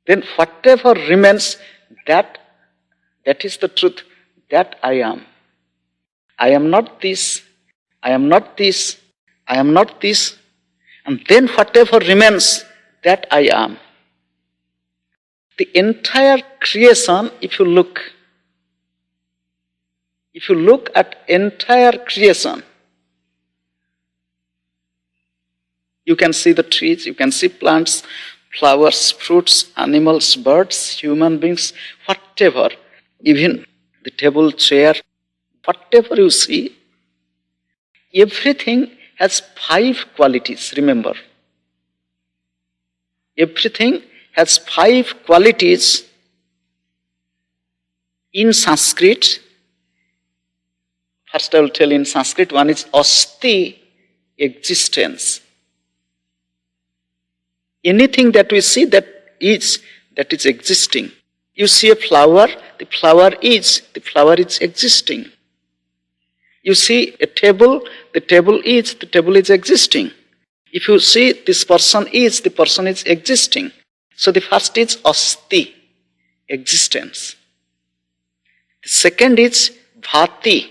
then whatever remains, that is the truth, that I am. I am not this, I am not this, I am not this, and then whatever remains, that I am. The entire creation, if you look at entire creation, you can see the trees, you can see plants, flowers, fruits, animals, birds, human beings, whatever, even the table, chair, whatever you see, everything has 5 qualities, remember. Everything has 5 qualities in Sanskrit. First I will tell in Sanskrit, one is asti, existence. Anything that we see that is existing. You see a flower, the flower is existing. You see a table, the table is existing. If you see this person is, the person is existing. So the first is asti, existence. The second is bhati.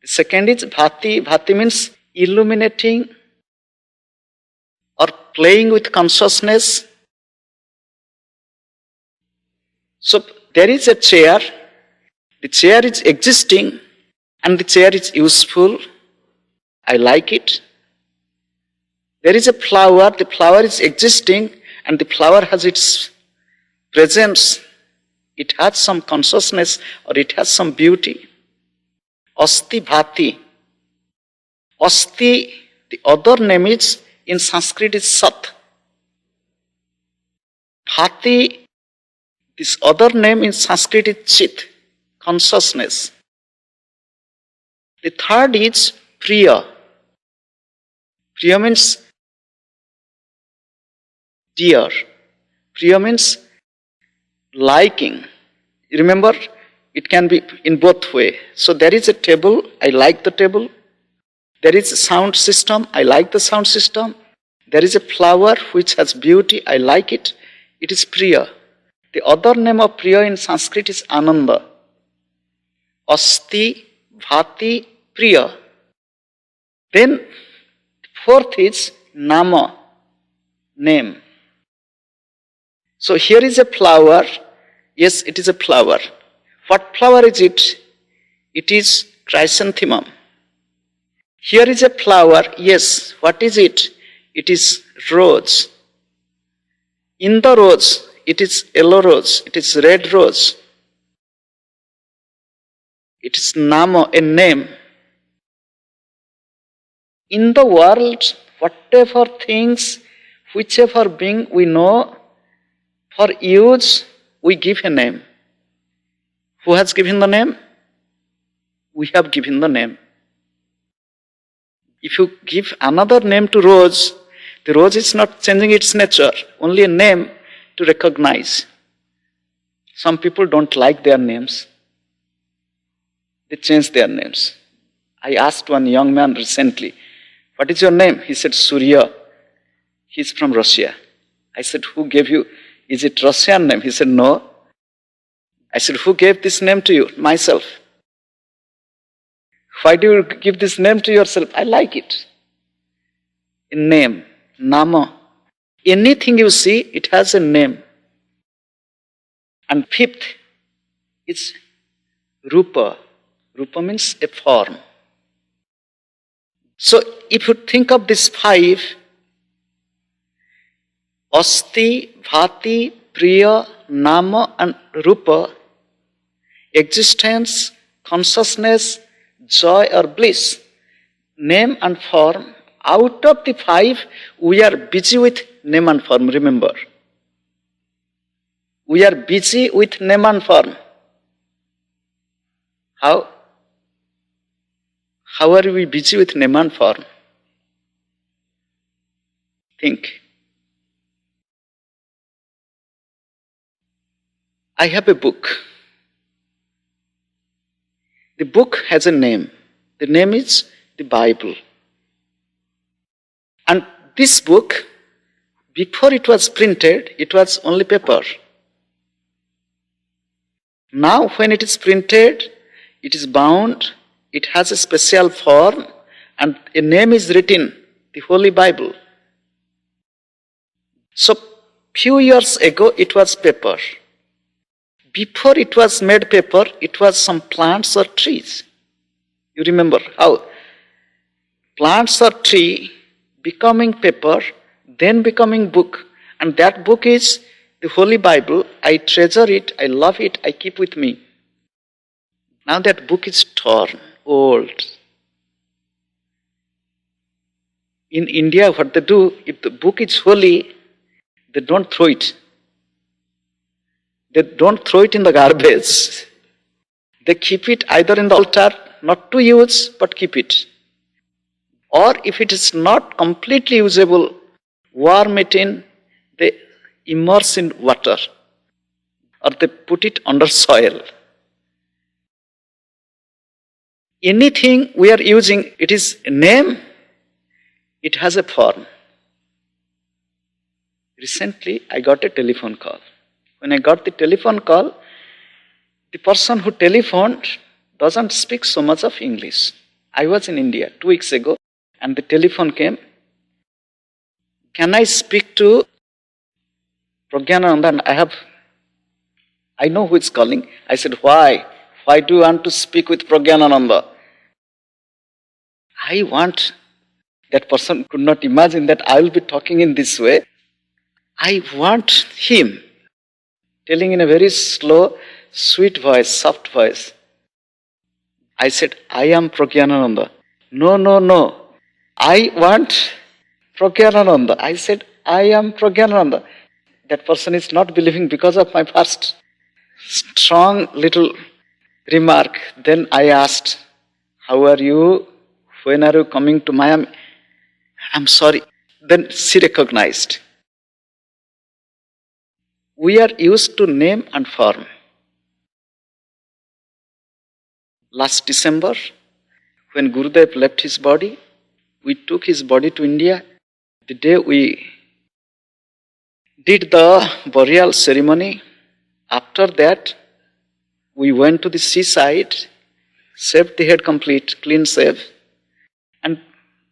The second is bhati. Bhati means illuminating or playing with consciousness. So there is a chair, the chair is existing and the chair is useful. I like it. There is a flower, the flower is existing and the flower has its presence. It has some consciousness or it has some beauty. Asti bhati. Asti, the other name is, in Sanskrit is Sat. Bhati, this other name in Sanskrit is Chit, consciousness. The third is Kriya. Kriya means dear. Kriya means liking. Remember, it can be in both ways. So there is a table, I like the table. There is a sound system, I like the sound system. There is a flower which has beauty, I like it. It is Priya. The other name of Priya in Sanskrit is Ananda. Asti, Bhati, Priya. Then fourth is Nama, name. So here is a flower. Yes, it is a flower. What flower is it? It is chrysanthemum. Here is a flower. Yes, what is it? It is rose. In the rose, it is yellow rose, it is red rose. It is Nama, a name. In the world, whatever things, whichever being we know, for use, we give a name. Who has given the name? We have given the name. If you give another name to rose, the rose is not changing its nature, only a name to recognize. Some people don't like their names. They change their names. I asked one young man recently, what is your name? He said, Surya. He's from Russia. I said, who gave you? Is it Russian name? He said, no. I said, who gave this name to you? Myself. Why do you give this name to yourself? I like it. A name, Nama. Anything you see, it has a name. And fifth is Rupa. Rupa means a form. So if you think of these 5, Asti, Bhati, Priya, Nama and Rupa, existence, consciousness, joy or bliss, name and form, out of the 5, we are busy with name and form, remember. We are busy with name and form. How? How are we busy with name and form? Think. I have a book. The book has a name. The name is the Bible. And this book, Before it was printed, it was only paper. Now when it is printed, it is bound, it has a special form, and a name is written, the Holy Bible. So few years ago it was paper. Before it was made paper, it was some plants or trees. You remember how plants or tree becoming paper, then becoming book, and that book is the Holy Bible. I treasure it, I love it, I keep with me. Now that book is torn, old. In India, what they do, if the book is holy, they don't throw it. They don't throw it in the garbage. They keep it either in the altar, not to use, but keep it. Or if it is not completely usable, warm it in, they immerse in water, or they put it under soil. Anything we are using, it is a name, it has a form. Recently, I got a telephone call. When I got the telephone call, the person who telephoned doesn't speak so much of English. I was in India 2 weeks ago, and the telephone came. Can I speak to Pragyanananda? And I know who is calling. I said, why? Why do you want to speak with Pragyanananda? I want, that person could not imagine that I will be talking in this way. I want him, telling in a very slow, sweet voice, soft voice. I said, I am Pragyanananda. No. I want Pragyanananda. I said, I am Pragyanananda. That person is not believing because of my first strong little remark. Then I asked, how are you? When are you coming to Miami? I'm sorry. Then she recognized. We are used to name and form. Last December, when Gurudev left his body, we took his body to India. The day we did the burial ceremony, after that, we went to the seaside, shaved the head complete, clean shave, and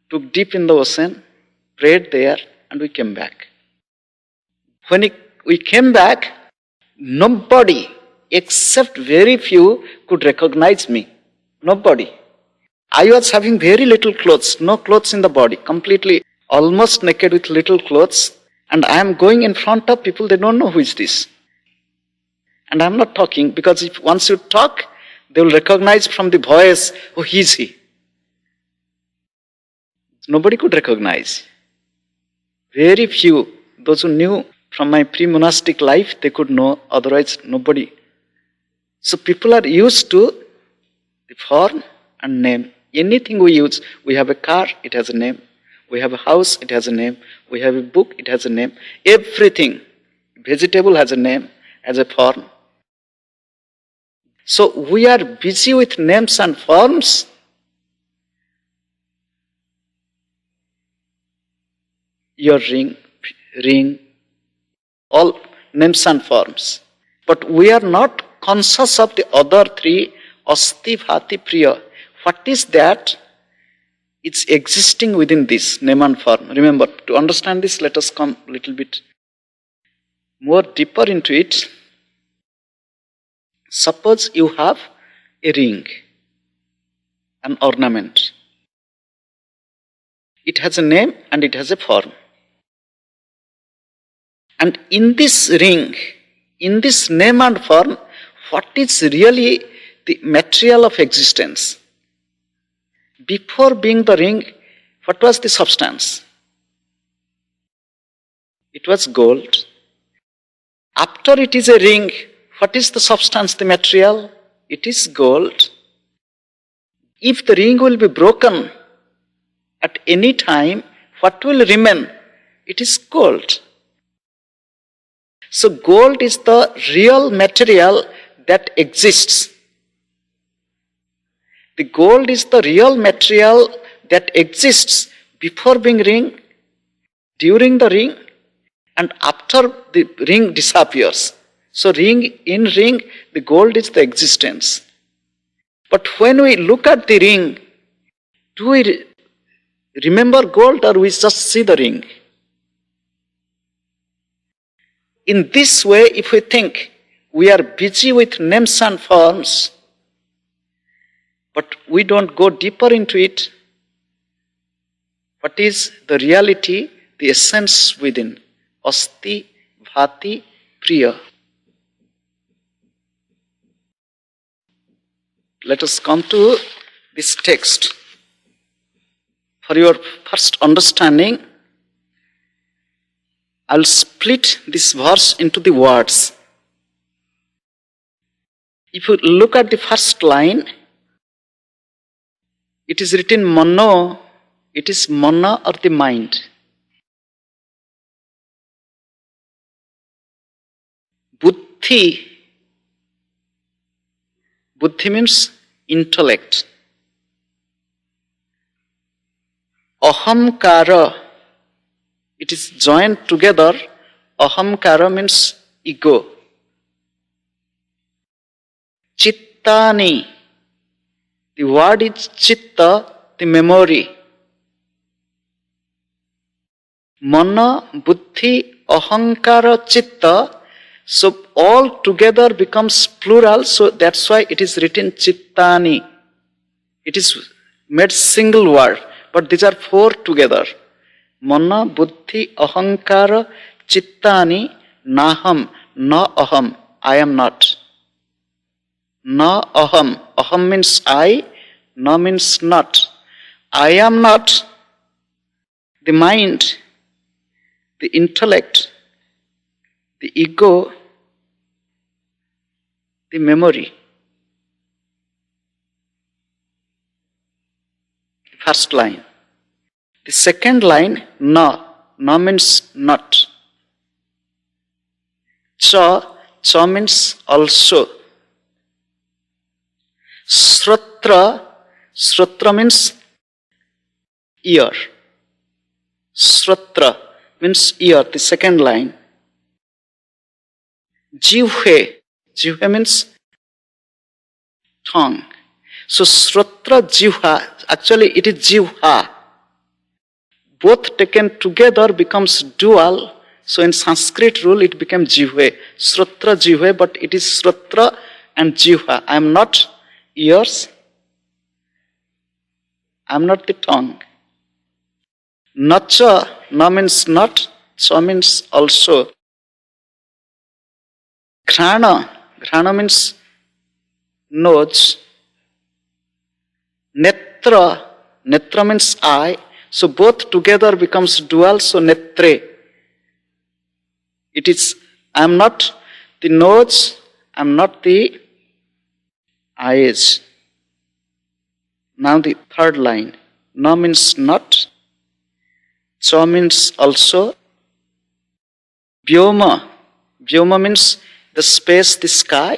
took deep in the ocean, prayed there, and we came back. When we came back, nobody except very few could recognize me. Nobody. I was having very little clothes, no clothes in the body, completely almost naked with little clothes, and I am going in front of people, they don't know who is this. And I am not talking, because if once you talk, they will recognize from the voice, oh, he is he. Nobody could recognize. Very few, those who knew from my pre-monastic life, they could know, otherwise nobody. So people are used to the form and name. Anything we use, we have a car, it has a name. We have a house, it has a name. We have a book, it has a name. Everything, vegetable has a name, has a form. So we are busy with names and forms. Your ring, all names and forms. But we are not conscious of the other three, asti, bhati, priya. What is that? It's existing within this name and form. Remember, to understand this, let us come a little bit more deeper into it. Suppose you have a ring, an ornament. It has a name and it has a form. And in this ring, in this name and form, what is really the material of existence? Before being the ring, what was the substance? It was gold. After it is a ring, what is the substance, the material? It is gold. If the ring will be broken at any time, what will remain? It is gold. So gold is the real material that exists. The gold is the real material that exists before being ring, during the ring, and after the ring disappears. So in ring, the gold is the existence. But when we look at the ring, do we remember gold or we just see the ring? In this way, if we think we are busy with names and forms, but we don't go deeper into it, what is the reality, the essence within? Asti, Bhati, Kriya. Let us come to this text. For your first understanding, I'll split this verse into the words. If you look at the first line, it is written mano, it is mana or the mind. Buddhi, buddhi means intellect. Ahamkara, it is joined together. Ahamkara means ego. Chittani, the word is chitta, the memory. Mana, buddhi, ahankara, chitta. So all together becomes plural. So that's why it is written chittani. It is made single word. But these are four together. Mana, buddhi, ahankara, chittani, naham, na aham, I am not. Na aham, aham means I, na means not. I am not. The mind, the intellect, the ego, the memory. First line. The second line, na. Na means not. Cha means also. Sratra means ear. Sratra means ear, the second line. Jivhe means tongue. So sratra jivha, actually it is jivha. Both taken together becomes dual. So in Sanskrit rule it becomes jivhe. Sratra jivhe, but it is sratra and jivha. I am not ears. I am not the tongue. Nacha, na means not, cha means also. Ghrana means nose. Netra means eye. So both together becomes dual, so netre. It is, I am not the nose, I am not the eyes. Now the third line. Na means not. Cha means also. Vyoma. Vyoma means the space, the sky.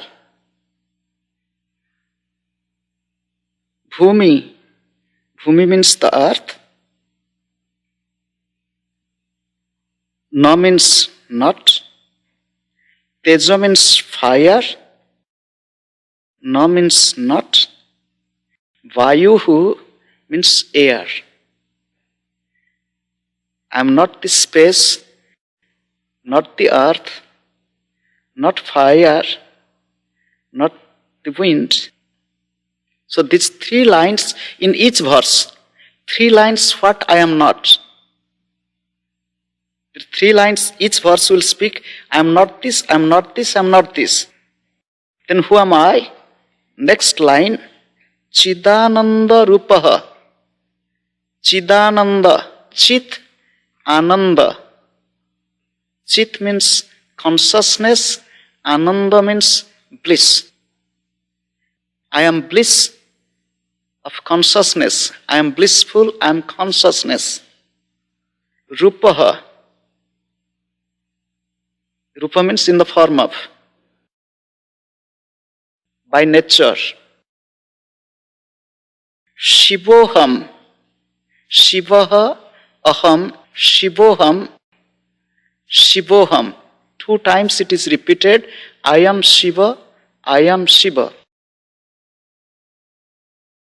Bhumi. Bhumi means the earth. Na means not. Teja means fire. Na means not. Vayuhu means air. I am not the space, not the earth, not fire, not the wind. So these three lines in each verse. 3 lines what I am not. 3 lines each verse will speak, I am not this, I am not this, I am not this. Then who am I? Next line, Chidananda Rupaha. Chidananda, Chit, Ananda. Chit means consciousness, Ananda means bliss. I am bliss of consciousness. I am blissful, I am consciousness. Rupaha. Rupa means in the form of. By nature. Shivoham. Shivaha aham. Shivoham. Shivoham. 2 times it is repeated. I am Shiva, I am Shiva.